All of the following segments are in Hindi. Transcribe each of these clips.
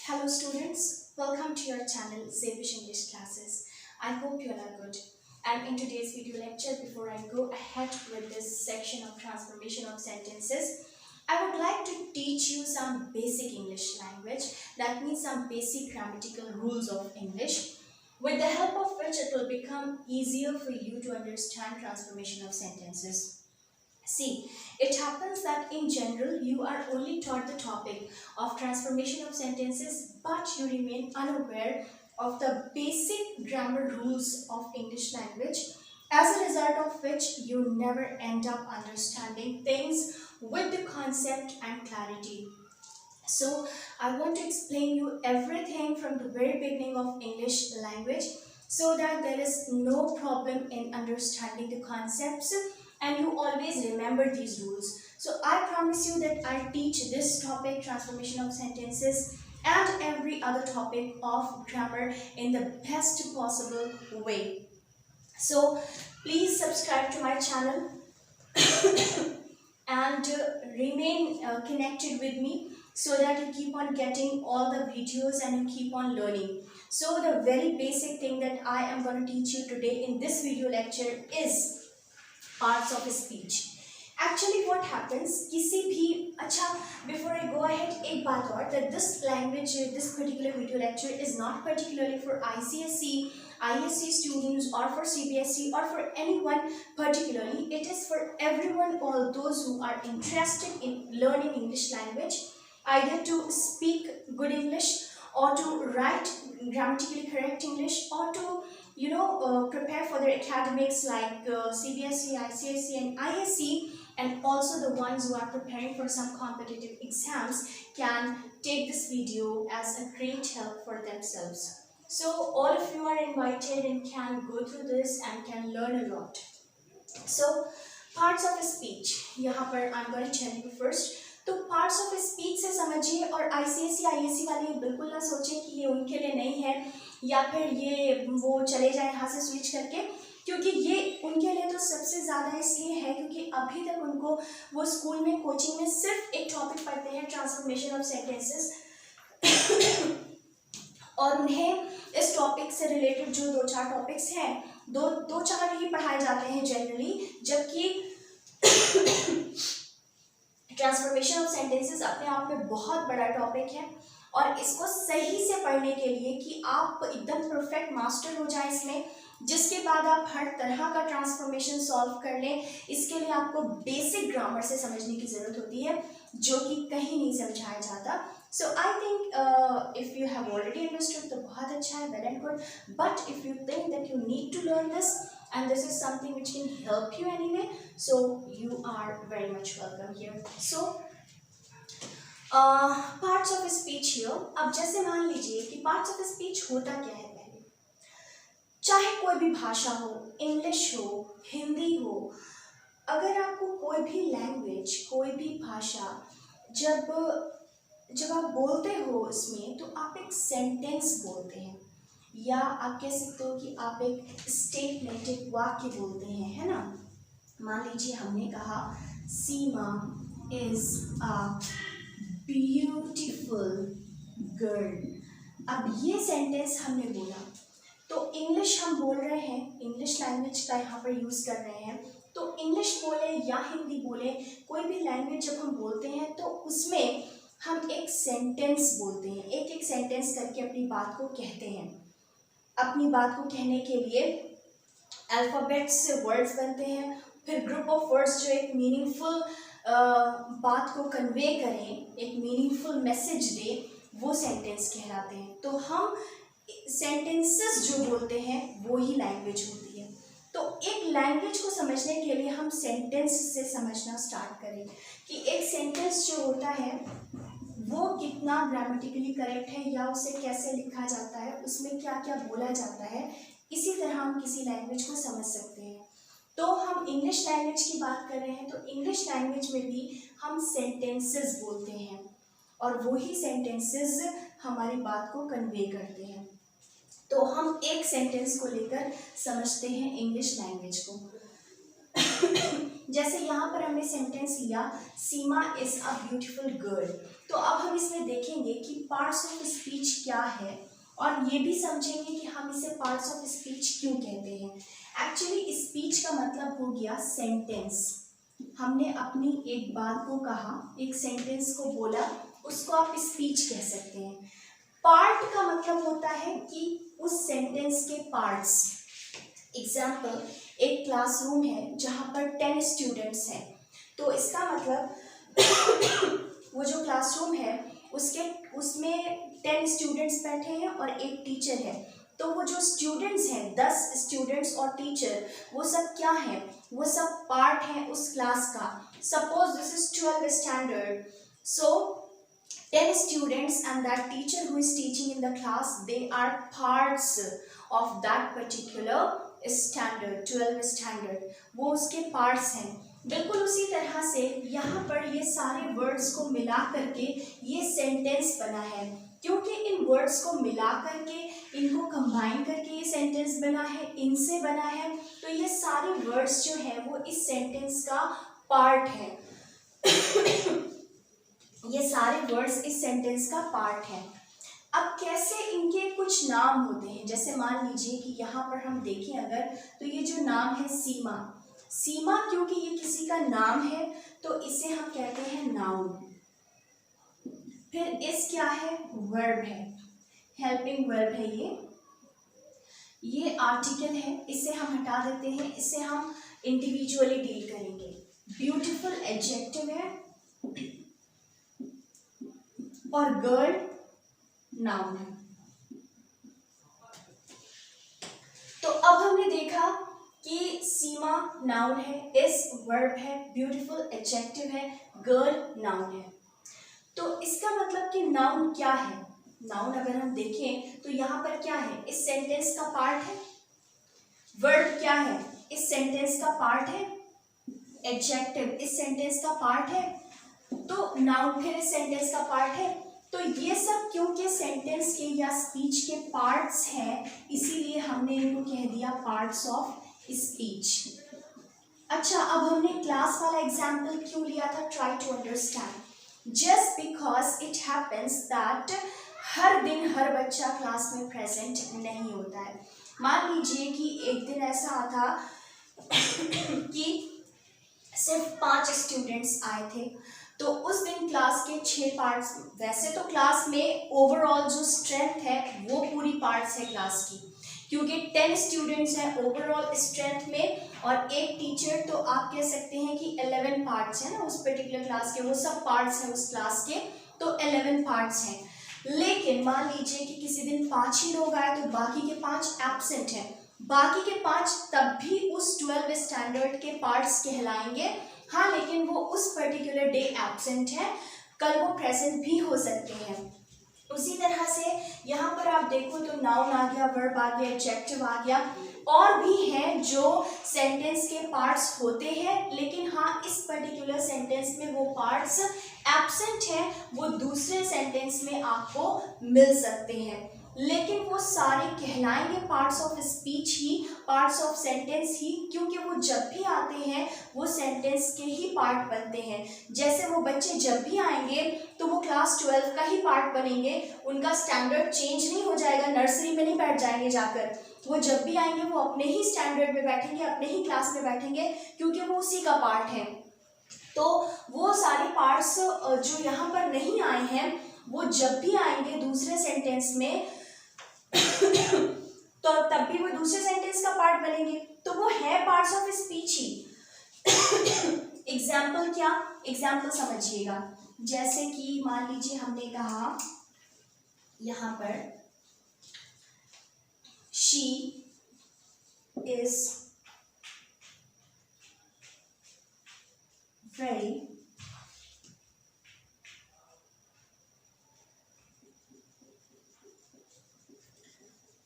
Hello students, welcome to your channel Zevish English Classes. I hope you all are good. And in today's video lecture, before I go ahead with this section of transformation of sentences, I would like to teach you some basic English language, that means some basic grammatical rules of English, with the help of which it will become easier for you to understand transformation of sentences. See, it happens that in general you are only taught the topic of transformation of sentences, but you remain unaware of the basic grammar rules of English language, as a result of which you never end up understanding things with the concept and clarity. So I want to explain you everything from the very beginning of English language so that there is no problem in understanding the concepts and you always remember these rules. So I promise you that I'll teach this topic, transformation of sentences, and every other topic of grammar in the best possible way. So please subscribe to my channel and remain connected with me so that you keep on getting all the videos and you keep on learning. So the very basic thing that I am going to teach you today in this video lecture is parts of speech. Actually what happens, किसी भी अच्छा, before I go ahead, एक बात और, that this language, this particular video lecture is not particularly for ICSE, ISC students or for CBSE or for anyone particularly. It is for everyone, all those who are interested in learning English language, either to speak good English or to write grammatically correct English or to prepare for their academics like CBSE, ICSE and ISC, and also the ones who are preparing for some competitive exams can take this video as a great help for themselves. So all of you are invited and can go through this and can learn a lot. So parts of speech, यहाँ पर I'm going to tell you first. तो पार्ट्स ऑफ स्पीच से समझिए, और आईसीएसई आईएससी वाले बिल्कुल ना सोचें कि ये उनके लिए नहीं है या फिर ये वो चले जाए यहाँ से स्विच करके, क्योंकि ये उनके लिए तो सबसे ज़्यादा इसलिए है क्योंकि अभी तक उनको वो स्कूल में कोचिंग में सिर्फ एक टॉपिक पढ़ते हैं, ट्रांसफॉर्मेशन ऑफ सेंटेंसेस, और उन्हें इस टॉपिक से रिलेटेड जो दो चार टॉपिक्स हैं दो चार ही पढ़ाए जाते हैं जनरली, जबकि ट्रांसफॉर्मेशन ऑफ सेंटेंसेस अपने आप में बहुत बड़ा टॉपिक है और इसको सही से पढ़ने के लिए कि आप एकदम परफेक्ट मास्टर हो जाए इसमें, जिसके बाद आप हर तरह का ट्रांसफॉर्मेशन सॉल्व कर लें, इसके लिए आपको बेसिक ग्रामर से समझने की ज़रूरत होती है जो कि कहीं नहीं समझाया जाता. So I think if you have already understood तो बहुत अच्छा है, well and good, but if you think that you need to learn this and this is something which can help you anyway, so you are very much welcome here. So parts of speech here. अब जैसे मान लीजिए कि parts of speech होता क्या है, पहले चाहे कोई भी भाषा हो, इंग्लिश हो, हिंदी हो, अगर आपको कोई भी लैंग्वेज, कोई भी भाषा जब आप बोलते हो उसमें, तो आप एक सेंटेंस बोलते हैं या आप कह सकते हो कि आप एक स्टेटमेंट, एक वाक्य बोलते हैं, है ना. मान लीजिए हमने कहा सीमा इज अ ब्यूटीफुल गर्ल. अब ये सेंटेंस हमने बोला, तो इंग्लिश हम बोल रहे हैं, इंग्लिश लैंग्वेज का यहाँ पर यूज़ कर रहे हैं, तो इंग्लिश बोले या हिंदी बोले, कोई भी लैंग्वेज जब हम बोलते हैं तो उसमें हम एक सेंटेंस बोलते हैं, एक एक सेंटेंस करके अपनी बात को कहते हैं. अपनी बात को कहने के लिए अल्फ़ाबेट्स से वर्ड्स बनते हैं, फिर ग्रुप ऑफ वर्ड्स जो एक मीनिंगफुल बात को कन्वे करें, एक मीनिंगफुल मैसेज दें, वो सेंटेंस कहलाते हैं. तो हम सेंटेंसेस जो बोलते हैं वो ही लैंग्वेज होती है. तो एक लैंग्वेज को समझने के लिए हम सेंटेंस से समझना स्टार्ट करें कि एक सेंटेंस जो होता है वो कितना ग्रामेटिकली करेक्ट है या उसे कैसे लिखा जाता है, उसमें क्या क्या बोला जाता है. इसी तरह हम किसी लैंग्वेज को समझ सकते हैं. तो हम इंग्लिश लैंग्वेज की बात कर रहे हैं, तो इंग्लिश लैंग्वेज में भी हम सेंटेंसेस बोलते हैं और वही सेंटेंसेस हमारी बात को कन्वे करते हैं. तो हम एक सेंटेंस को लेकर समझते हैं इंग्लिश लैंग्वेज को. जैसे यहाँ पर हमने सेंटेंस लिया, सीमा इज अ ब्यूटीफुल गर्ल। तो अब हम इसमें देखेंगे कि पार्ट्स ऑफ स्पीच क्या है और ये भी समझेंगे कि हम इसे पार्ट्स ऑफ स्पीच क्यों कहते हैं। एक्चुअली स्पीच का मतलब हो गया सेंटेंस। हमने अपनी एक बात को कहा, एक सेंटेंस को बोला, उसको आप स्पीच कह सकते हैं। पार्ट का मतलब होता है कि उस सेंटेंस के पार्ट्स। एग्जाम्पल, एक क्लासरूम है जहाँ पर 10 स्टूडेंट्स हैं, तो इसका मतलब वो जो क्लासरूम है उसमें 10 स्टूडेंट्स बैठे हैं और एक टीचर है। तो वो जो स्टूडेंट्स हैं, 10 स्टूडेंट्स और टीचर, वो सब क्या हैं? वो सब पार्ट हैं उस क्लास का। Suppose this is 12th standard, so 10 students and that teacher who is teaching in the class, they are parts of that particular standard, 12th standard. वो उसके parts हैं। बिल्कुल उसी तरह से यहाँ पर ये सारे वर्ड्स को मिला करके ये सेंटेंस बना है। क्योंकि इन वर्ड्स को मिला करके, इनको कंबाइन करके ये सेंटेंस बना है, इनसे बना है, तो ये सारे वर्ड्स जो हैं वो इस सेंटेंस का पार्ट है। ये सारे वर्ड्स इस सेंटेंस का पार्ट है। अब कैसे इनके कुछ नाम होते हैं, जैसे मान लीजिए कि यहाँ पर हम देखें अगर, तो ये जो नाम है सीमा, सीमा क्योंकि ये किसी का नाम है तो इसे हम कहते हैं नाउन। फिर इस क्या है? वर्ब है, हेल्पिंग वर्ब है ये आर्टिकल है, इसे हम हटा देते हैं, इसे हम इंडिविजुअली डील करेंगे। ब्यूटीफुल एडजेक्टिव है और गर्ल नाउन है। तो अब हमने देखा कि सीमा नाउन है, इस वर्ब है, ब्यूटीफुल एडजेक्टिव है, गर्ल नाउन है। तो इसका मतलब कि नाउन क्या है? नाउन अगर हम देखें तो यहाँ पर क्या है? इस सेंटेंस का पार्ट है। वर्ब क्या है? इस सेंटेंस का पार्ट है। एडजेक्टिव इस सेंटेंस का पार्ट है। तो नाउन फिर इस सेंटेंस का पार्ट है। तो ये सब क्योंकि सेंटेंस के या स्पीच के पार्ट्स हैं, इसीलिए हमने इनको कह दिया पार्ट्स ऑफ स्पीच। अच्छा, अब हमने क्लास वाला एग्जाम्पल क्यों लिया था? Try to understand. Just because it happens that हर दिन हर बच्चा क्लास में प्रेजेंट नहीं होता है। मान लीजिए कि एक दिन ऐसा था कि सिर्फ 5 स्टूडेंट्स आए थे, तो उस दिन क्लास के 6 पार्ट्स, वैसे तो क्लास में ओवरऑल जो स्ट्रेंथ है वो पूरी पार्ट्स है क्लास की, क्योंकि 10 स्टूडेंट्स हैं ओवरऑल स्ट्रेंथ में और एक टीचर, तो आप कह सकते हैं कि 11 पार्ट्स हैं ना उस पर्टिकुलर क्लास के, वो सब पार्ट्स हैं उस क्लास के, तो 11 पार्ट्स हैं। लेकिन मान लीजिए कि किसी दिन 5 ही लोग आए तो बाकी के 5 एब्सेंट हैं। बाकी के 5 तब भी उस 12th स्टैंडर्ड के पार्ट्स कहलाएंगे। हाँ, लेकिन वो उस पर्टिकुलर डे एब्सेंट है, कल वो प्रेजेंट भी हो सकते हैं। उसी तरह से यहाँ पर आप देखो तो नाउन आ गया, वर्ब आ गया, एडजेक्टिव आ गया, और भी हैं जो सेंटेंस के पार्ट्स होते हैं, लेकिन हाँ इस पर्टिकुलर सेंटेंस में वो पार्ट्स एब्सेंट हैं, वो दूसरे सेंटेंस में आपको मिल सकते हैं, लेकिन वो सारे कहलाएंगे पार्ट्स ऑफ स्पीच ही, पार्ट्स ऑफ सेंटेंस ही, क्योंकि वो जब भी आते हैं वो सेंटेंस के ही पार्ट बनते हैं। जैसे वो बच्चे जब भी आएंगे तो वो क्लास 12 का ही पार्ट बनेंगे, उनका स्टैंडर्ड चेंज नहीं हो जाएगा, नर्सरी में नहीं बैठ जाएंगे जाकर, वो जब भी आएंगे वो अपने ही स्टैंडर्ड में बैठेंगे, अपने ही क्लास में बैठेंगे, क्योंकि वो उसी का पार्ट है। तो वो सारे पार्ट्स जो यहाँ पर नहीं आए हैं वो जब भी आएंगे दूसरे सेंटेंस में तो तब भी वो दूसरे सेंटेंस का पार्ट बनेंगे, तो वो है parts of speech he. Example क्या? एग्जाम्पल समझिएगा, जैसे कि मान लीजिए हमने कहा यहाँ पर she is very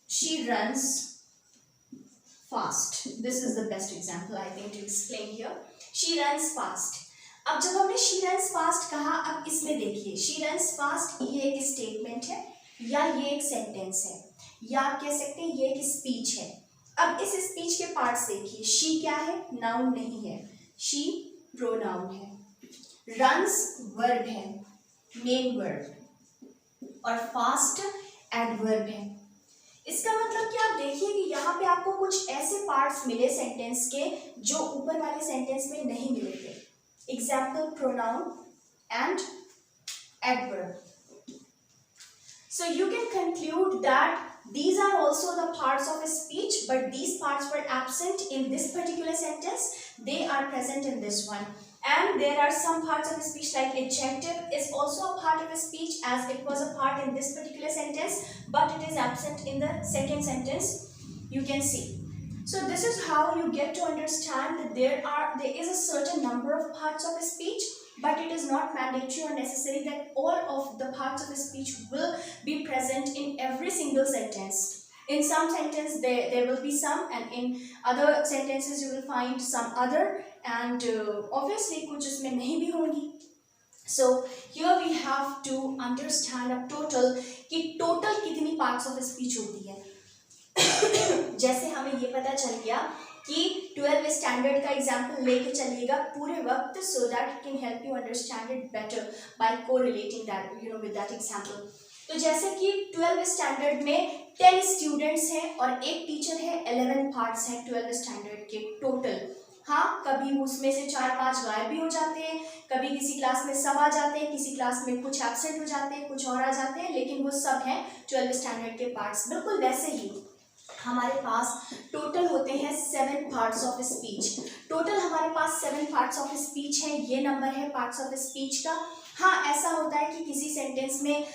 she runs fast. This is the best example I think to explain here. She runs fast. अब जब हमने she runs fast कहा, अब इसमें देखिए she runs fast ये एक स्टेटमेंट है या ये एक सेंटेंस है या आप कह सकते हैं ये एक स्पीच है। अब इस स्पीच के पार्ट्स देखिए, she क्या है? नाउन नहीं है। she प्रोनाउन है, runs वर्ब है, मेन वर्ब, और फास्ट एडवर्ब है। इसका मतलब कि आप देखिए कि यहाँ पे आपको कुछ ऐसे पार्ट्स मिले सेंटेंस के जो ऊपर वाले सेंटेंस में नहीं मिले थे। Example pronoun and adverb. So you can conclude that these are also the parts of a speech, but these parts were absent in this particular sentence. They are present in this one. And there are some parts of a speech like adjective is also a part of a speech, as it was a part in this particular sentence, but it is absent in the second sentence. You can see. So this is how you get to understand that there is a certain number of parts of a speech, but it is not mandatory or necessary that all of the parts of a speech will be present in every single sentence. In some sentence there will be some, and in other sentences you will find some other, and obviously कुछ इसमें नहीं भी होंगी. So here we have to understand a total कि total कितनी parts of a speech होती है. जैसे हमें ये पता चल गया कि 12 स्टैंडर्ड का एग्जाम्पल लेके चलिएगा पूरे वक्त, so that it can help you understand it better by correlating that with that example. तो जैसे कि 12 स्टैंडर्ड में 10 स्टूडेंट्स हैं और एक टीचर है, 11 पार्ट्स हैं 12 स्टैंडर्ड के टोटल. हाँ, कभी उसमें से 4-5 गायब भी हो जाते हैं, कभी किसी क्लास में सब आ जाते हैं, किसी क्लास में कुछ एब्सेंट हो जाते हैं, कुछ और आ जाते हैं, लेकिन वो सब हैं 12 स्टैंडर्ड के पार्ट्स. बिल्कुल वैसे ही हमारे पास टोटल होते हैं 7 पार्ट्स ऑफ स्पीच. टोटल हमारे पास 7 पार्ट्स ऑफ स्पीच है. ये नंबर है पार्ट्स ऑफ स्पीच का. हाँ, ऐसा होता है कि किसी सेंटेंस में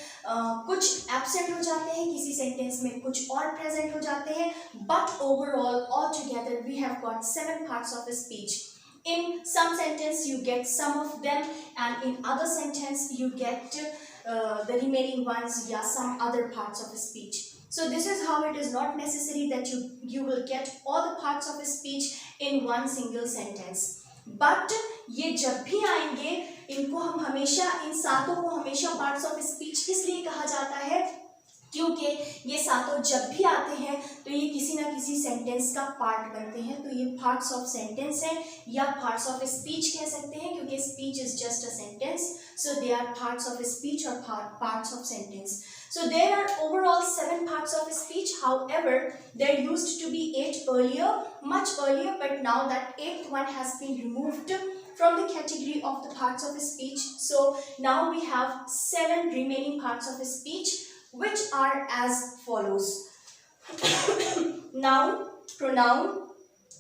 कुछ एब्सेंट हो जाते हैं, किसी सेंटेंस में कुछ और प्रेजेंट हो जाते हैं, but overall all together we have got 7 parts of speech. In some sentence you get some of them, and in other sentence you get the remaining ones, some other parts of speech. So this is how it is not necessary that you will get all the parts of speech in one single sentence. But ये जब भी आएंगे, इनको हम हमेशा, इन सातों को हमेशा पार्ट्स ऑफ स्पीच इसलिए कहा जाता है क्योंकि ये सातों जब भी आते हैं तो ये किसी ना किसी सेंटेंस का पार्ट बनते हैं. तो ये पार्ट्स ऑफ सेंटेंस हैं या पार्ट्स ऑफ स्पीच कह सकते हैं, क्योंकि speech is just a sentence. So they are parts of speech और parts of sentence. So there are overall 7 parts of speech. However, there used to be 8 earlier, much earlier, but now that 8th one has been removed from the category of the parts of speech. So now we have 7 remaining parts of speech, which are as follows. Noun, pronoun,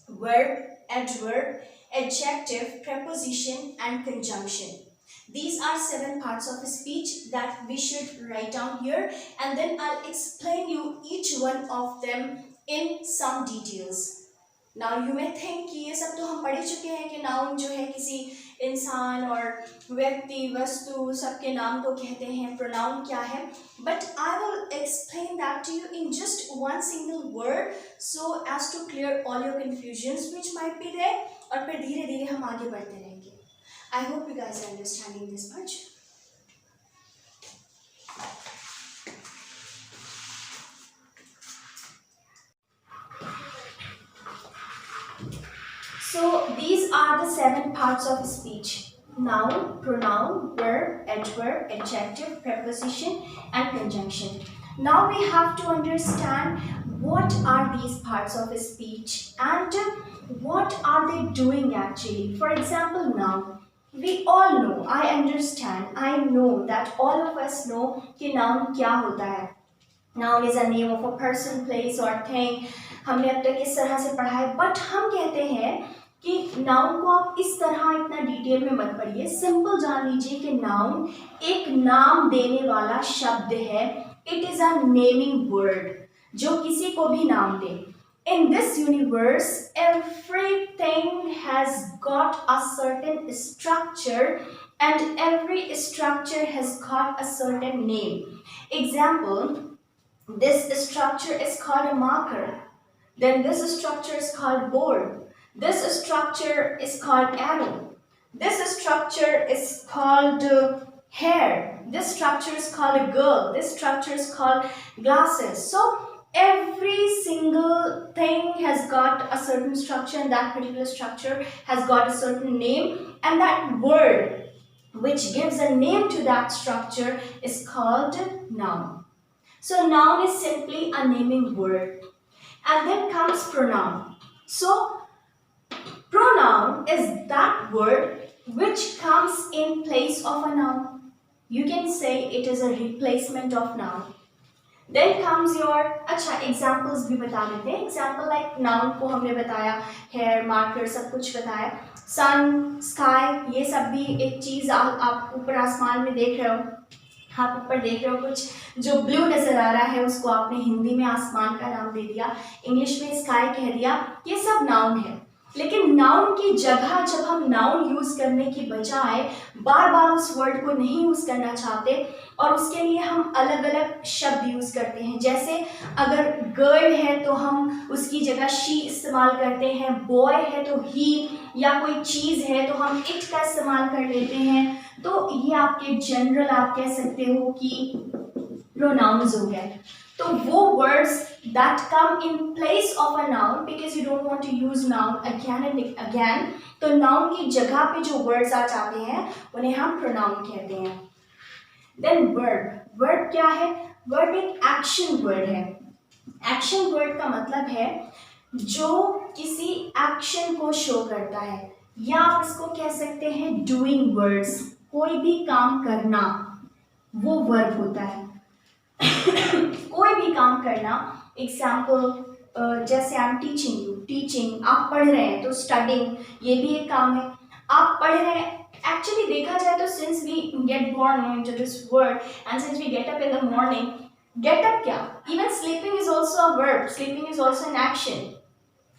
verb, adverb, adjective, preposition, and conjunction. These are 7 parts of speech that we should write down here, and then I'll explain you each one of them in some details. Now you may think कि ये सब तो हम पढ़ चुके हैं कि नाउन जो है किसी इंसान और व्यक्ति वस्तु सबके नाम को कहते हैं, प्रोनाउन क्या है, but I will explain that to you in just one single word so as to clear all your confusions which might be there, और फिर धीरे धीरे हम आगे बढ़ते रहेंगे. I hope you guys are understanding this much. So these are the 7 parts of speech: noun, pronoun, verb, adverb, adjective, preposition, and conjunction. Now we have to understand what are these parts of speech and what are they doing actually. For example, noun. We all know, I understand, I know that all of us know कि noun क्या होता है. Noun is a name of a person, place or thing. हमने अब तक इस तरह से पढ़ा है, but हम कहते हैं कि noun को आप इस तरह इतना डिटेल में मत पढ़िए. सिंपल जान लीजिए कि noun एक नाम देने वाला शब्द है. It is a naming word जो किसी को भी नाम दे. In this universe, everything has got a certain structure, and every structure has got a certain name. Example, this structure is called a marker. Then this structure is called board. This structure is called arrow. This structure is called hair. This structure is called a girl. This structure is called glasses. So every single thing has got a certain structure, and that particular structure has got a certain name, and that word which gives a name to that structure is called noun. So noun is simply a naming word. And then comes pronoun. So pronoun is that word which comes in place of a noun. You can say it is a replacement of noun. Then comes your अच्छा examples भी बता देते हैं. Example like noun को हमने बताया, hair, marker सब कुछ बताया. Sun, sky ये सब भी एक चीज़ आप ऊपर आसमान में देख रहे हो. आप ऊपर देख रहे हो कुछ जो ब्लू नजर आ रहा है, उसको आपने हिंदी में आसमान का नाम दे दिया, इंग्लिश में स्काई कह दिया. ये सब नाउन है. लेकिन नाउन की जगह जब हम नाउन यूज करने की बजाय बार बार उस वर्ड को नहीं यूज करना चाहते और उसके लिए हम अलग अलग शब्द यूज करते हैं. जैसे अगर गर्ल है तो हम उसकी जगह शी इस्तेमाल करते हैं, बॉय है तो ही, या कोई चीज़ है तो हम इट का इस्तेमाल कर लेते हैं. तो ये आपके जनरल आप कह सकते हो कि प्रोनाउंस हो गए. तो वो words that come in place of a noun, because you don't want to use noun again and again, तो नाउन की जगह पे जो वर्ड्स आ जाते हैं उन्हें हम प्रोनाउन कहते हैं. Then verb. वर्ब क्या है? वर्ब एक एक्शन वर्ड है. एक्शन वर्ड का मतलब है जो किसी एक्शन को शो करता है, या आप इसको कह सकते हैं डूइंग वर्ड्स. कोई भी काम करना वो वर्ब होता है. कोई भी काम करना. एग्जाम्पल जैसे I am teaching you, teaching आप पढ़ रहे हैं तो स्टडिंग ये भी एक काम है. आप पढ़ रहे हैं. एक्चुअली देखा जाए तो since we get born into this world and since we get up in the morning, get up क्या, even sleeping is also a verb. Sleeping is also an action,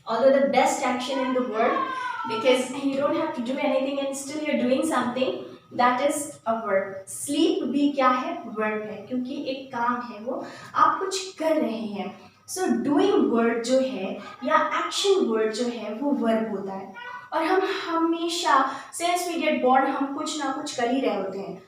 although the best action in the world, because you don't have to do anything and still you're doing something, that is a verb. sleep भी क्या है? verb है, क्योंकि एक काम है, वो आप कुछ कर रहे हैं. so doing word जो है या action word जो है वो verb होता है. और हम हमेशा since we get born हम कुछ ना कुछ कर ही रहे होते हैं.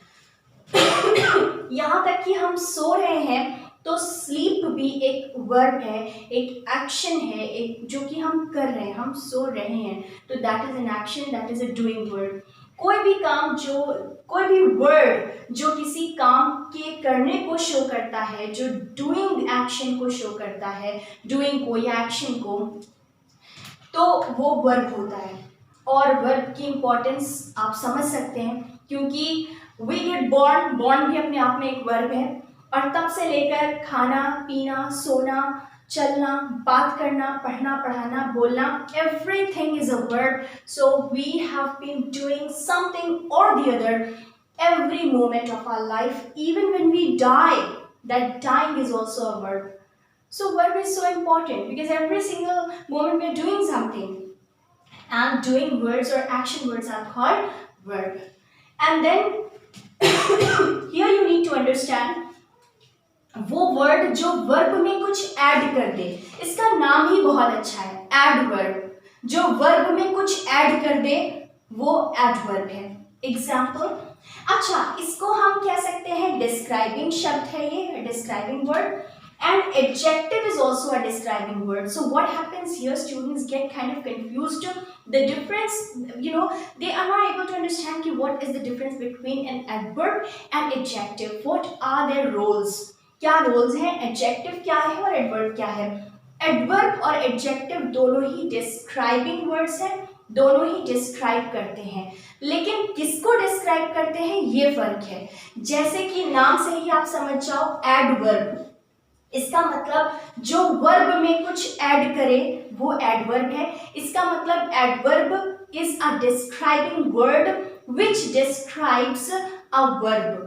यहाँ तक कि हम सो रहे हैं तो स्लीप भी एक वर्ब है, एक एक्शन है, एक जो कि हम कर रहे हैं, हम सो रहे हैं, तो that is an action, that is a doing word. कोई भी काम जो, कोई भी वर्ड जो किसी काम के करने को शो करता है, जो डूइंग एक्शन को शो करता है, डूइंग को या एक्शन को, तो वो वर्ब होता है. और वर्ब की इंपॉर्टेंस आप समझ सकते हैं, क्योंकि वी गेट बॉर्न. बॉर्न भी अपने आप में एक वर्ब है. और तब से लेकर खाना पीना, सोना, चलना, बात करना, पढ़ना, पढ़ाना, बोलना, everything is a verb. So we have been doing something or the other every moment of our life. Even when we die, that dying is also a verb. So verb is so important because every single moment we are doing something. And doing words or action words are called verb. And then here you need to understand वो वर्ड जो वर्ब में कुछ ऐड कर दे. इसका नाम ही बहुत अच्छा है, एडवर्ब. जो वर्ब में कुछ ऐड कर दे वो एडवर्ब है. एग्जाम्पल, अच्छा इसको हम कह सकते हैं डिस्क्राइबिंग शब्द है, ये describing word. And adjective is also a describing word. So what happens here, students get kind of confused. The difference, you know, they are not able to understand what is the difference between an adverb and adjective. What are their roles? क्या roles हैं? Adjective क्या है और adverb क्या है? Adverb और adjective दोनों ही describing words हैं, दोनों ही describe करते हैं, लेकिन किसको describe करते हैं ये फर्क है. जैसे कि नाम से ही आप समझ जाओ, adverb, इसका मतलब जो वर्ब में कुछ ऐड करे वो एडवर्ब है. इसका मतलब adverb is a describing word which describes a verb.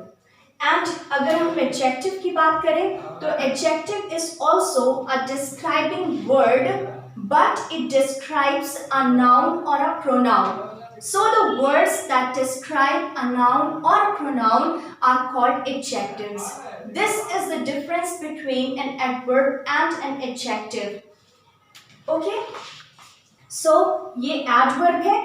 And अगर हम एडजेक्टिव की बात करें तो adjective is also a describing word but it describes a noun और a pronoun. So the words that describe a noun or a pronoun are called adjectives. This is the difference between an adverb and an adjective. Okay? So ये adverb है,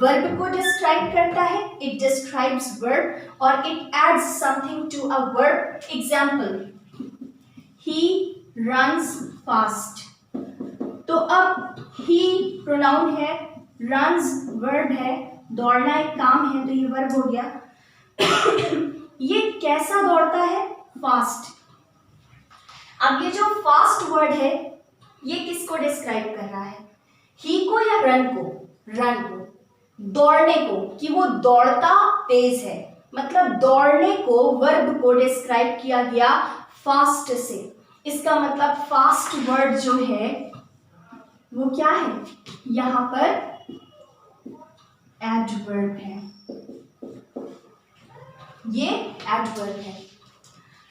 verb को describe करता है, it describes verb और it adds something to a verb. Example, he runs fast. तो अब he प्रोनाउन है, runs वर्ब है, दौड़ना एक काम है तो ये वर्ब हो गया। ये कैसा दौड़ता है? फास्ट। अब ये जो फास्ट वर्ड है ये किसको डिस्क्राइब कर रहा है? ही को या रन को? रन को, दौड़ने को, कि वो दौड़ता तेज है। मतलब दौड़ने को, वर्ब को डिस्क्राइब किया गया फास्ट से। इसका मतलब फास्ट वर्ड जो है वो क्या है? यहां पर एडवर्ब है, ये एडवर्ब है।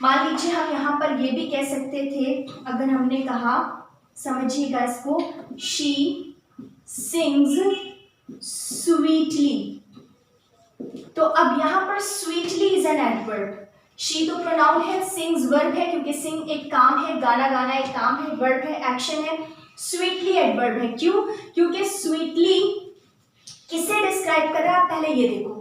मान लीजिए हम यहां पर ये भी कह सकते थे, अगर हमने कहा, समझिएगा इसको, शी सिंग्स स्वीटली, तो अब यहां पर sweetly is an adverb. She तो प्रोनाउन है, सिंग्स वर्ब है, क्योंकि सिंग एक काम है, गाना गाना एक काम है, वर्ब है, एक्शन है। स्वीटली एडवर्ब है, क्यों? क्योंकि स्वीटली किसे डिस्क्राइब कर रहा है? पहले ये देखो,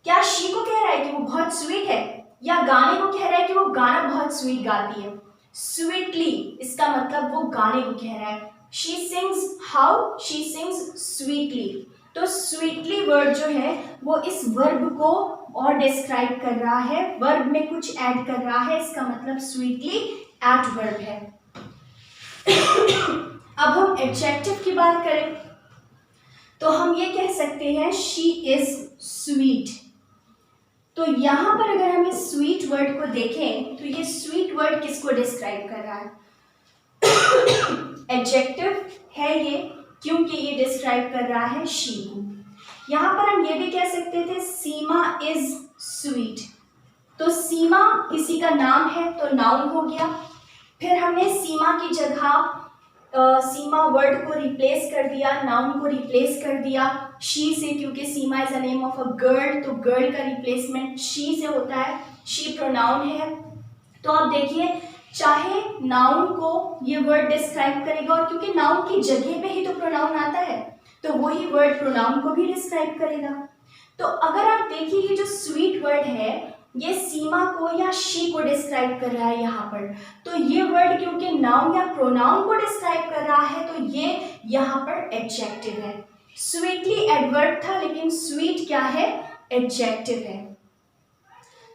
क्या शी को कह रहा है कि वो बहुत स्वीट है, या गाने को कह रहा है कि वो गाना बहुत स्वीट गाती है? स्वीटली, इसका मतलब वो गाने को कह रहा है। She sings how? She sings sweetly. तो स्वीटली वर्ड जो है वो इस वर्ब को और डिस्क्राइब कर रहा है, वर्ब में कुछ ऐड कर रहा है, इसका मतलब स्वीटली एडवर्ब है। अब हम एडजेक्टिव की बात करें तो हम ये कह सकते हैं शी इज स्वीट। तो यहां पर अगर हम इस स्वीट वर्ड को देखें तो ये स्वीट वर्ड किसको डिस्क्राइब कर रहा है? एडजेक्टिव है ये, क्योंकि ये डिस्क्राइब कर रहा है शी को। यहां पर हम ये भी कह सकते थे सीमा इज स्वीट। तो सीमा किसी का नाम है तो नाउन हो गया। फिर हमने सीमा की जगह सीमा वर्ड को रिप्लेस कर दिया, नाउन को रिप्लेस कर दिया शी से, क्योंकि Seema is a name of a girl, तो गर्ल का रिप्लेसमेंट शी से होता है, शी प्रोनाउन है। तो आप देखिए, चाहे नाउन को ये वर्ड डिस्क्राइब करेगा, और क्योंकि नाउन की जगह पे ही तो प्रोनाउन आता है तो वही वर्ड प्रोनाउन को भी डिस्क्राइब करेगा। तो अगर आप देखिए ये जो स्वीट वर्ड है ये सीमा को या शी को डिस्क्राइब कर रहा है यहाँ पर, तो ये वर्ड क्योंकि नाउन या प्रोनाउन को डिस्क्राइब कर रहा है तो ये यहाँ पर एडजेक्टिव है। स्वीटली एडवर्ब था, लेकिन स्वीट क्या है? एडजेक्टिव है।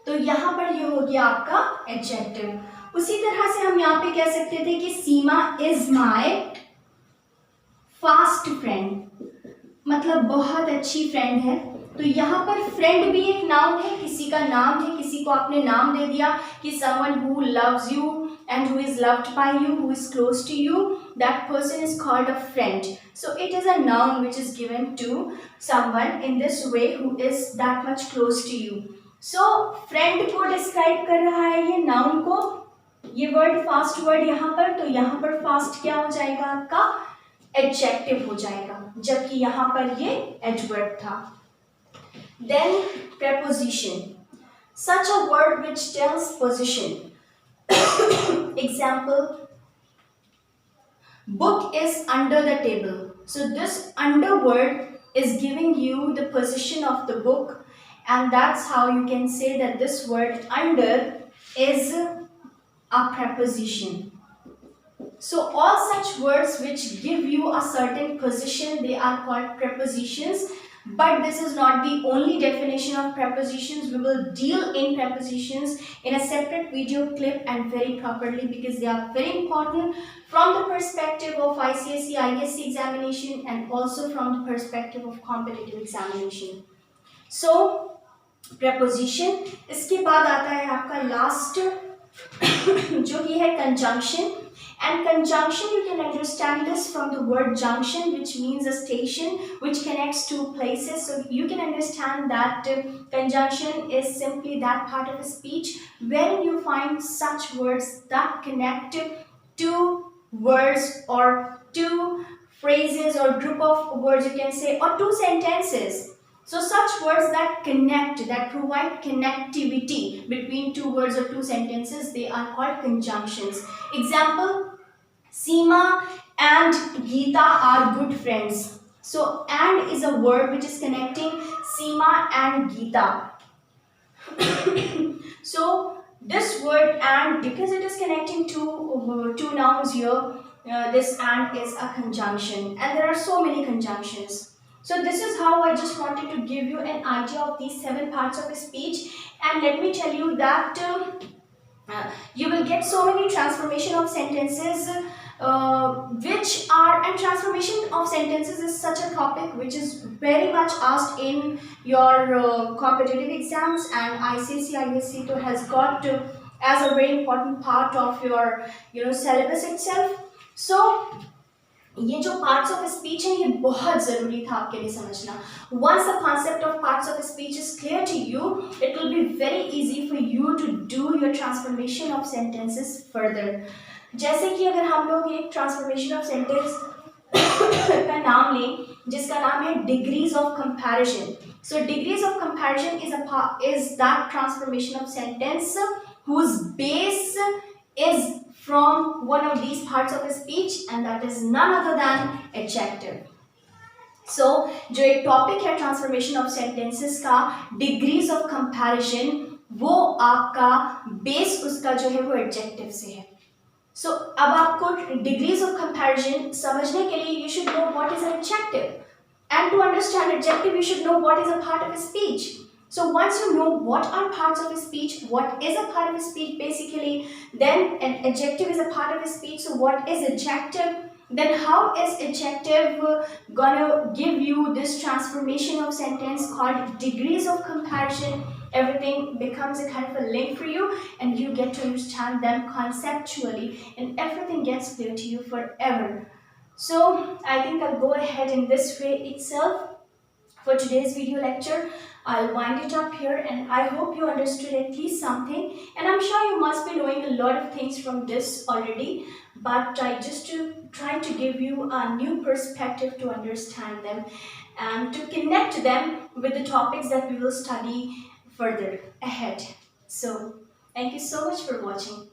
तो यहाँ पर ये हो गया आपका एडजेक्टिव। उसी तरह से हम यहाँ पे कह सकते थे कि सीमा इज माय फास्ट फ्रेंड, मतलब बहुत अच्छी फ्रेंड है। तो यहाँ पर फ्रेंड भी एक नाउन है, किसी का नाम है, किसी को आपने नाम दे दिया कि someone who loves you and who is loved by you, who is close to you, that person is called a friend. So it is a noun which is given to someone in this way who is that much close to you. So friend को डिस्क्राइब कर रहा है ये नाउन को, ये वर्ड फास्ट वर्ड यहाँ पर, तो यहाँ पर फास्ट क्या हो जाएगा आपका? एडजेक्टिव हो जाएगा, जबकि यहाँ पर ये एडवर्ब था। Then preposition, such a word which tells position. Example, book is under the table. So this under word is giving you the position of the book, and that's how you can say that this word under is a preposition. So all such words which give you a certain position, they are called prepositions. But this is not the only definition of prepositions. We will deal in prepositions in a separate video clip and very properly, because they are very important from the perspective of ICSE, ISC examination, and also from the perspective of competitive examination. So preposition, इसके बाद आता है आपका last जो कि है conjunction. And conjunction, you can understand this from the word junction, which means a station which connects two places. So you can understand that conjunction is simply that part of a speech wherein you find such words that connect two words or two phrases or group of words, you can say, or two sentences. So such words that connect, that provide connectivity between two words or two sentences, they are called conjunctions. Example, Seema and Geeta are good friends. So and is a word which is connecting Seema and Geeta. So this word and, because it is connecting two nouns here, this and is a conjunction, and there are so many conjunctions. So this is how I just wanted to give you an idea of these 7 parts of speech. And let me tell you that you will get so many transformation of sentences, which are, and transformation of sentences is such a topic which is very much asked in your competitive exams, and ICSE ISC too has got to as a very important part of your syllabus itself. So ये जो पार्ट्स ऑफ स्पीच है ये बहुत ज़रूरी था आपके लिए समझना. Once the concept of parts of speech is clear to you, it will be very easy for you to do your transformation of sentences further. जैसे कि अगर हम लोग एक ट्रांसफॉर्मेशन ऑफ सेंटेंस का नाम लें जिसका नाम है degrees of comparison. So degrees of comparison is that transformation of sentence whose base is from one of these parts of speech, and that is none other than adjective. So जो एक टॉपिक है ट्रांसफॉर्मेशन ऑफ सेंटेंसेस का, डिग्रीज ऑफ कंपैरिजन, वो आपका बेस उसका जो है वो एडजेक्टिव से है. So अब आपको डिग्रीज ऑफ कंपैरिजन समझने के लिए you should know what is an adjective, and to understand adjective you should know what is a part of a speech. So once you know what are parts of a speech, what is a part of a speech basically, then an adjective is a part of a speech. So what is adjective? Then how is adjective gonna give you this transformation of sentence called degrees of comparison? Everything becomes a kind of a link for you, and you get to understand them conceptually, and everything gets clear to you forever. So I think I'll go ahead in this way itself for today's video lecture. I'll wind it up here, and I hope you understood at least something, and I'm sure you must be knowing a lot of things from this already, but I just to try to give you a new perspective to understand them and to connect them with the topics that we will study further ahead. So thank you so much for watching.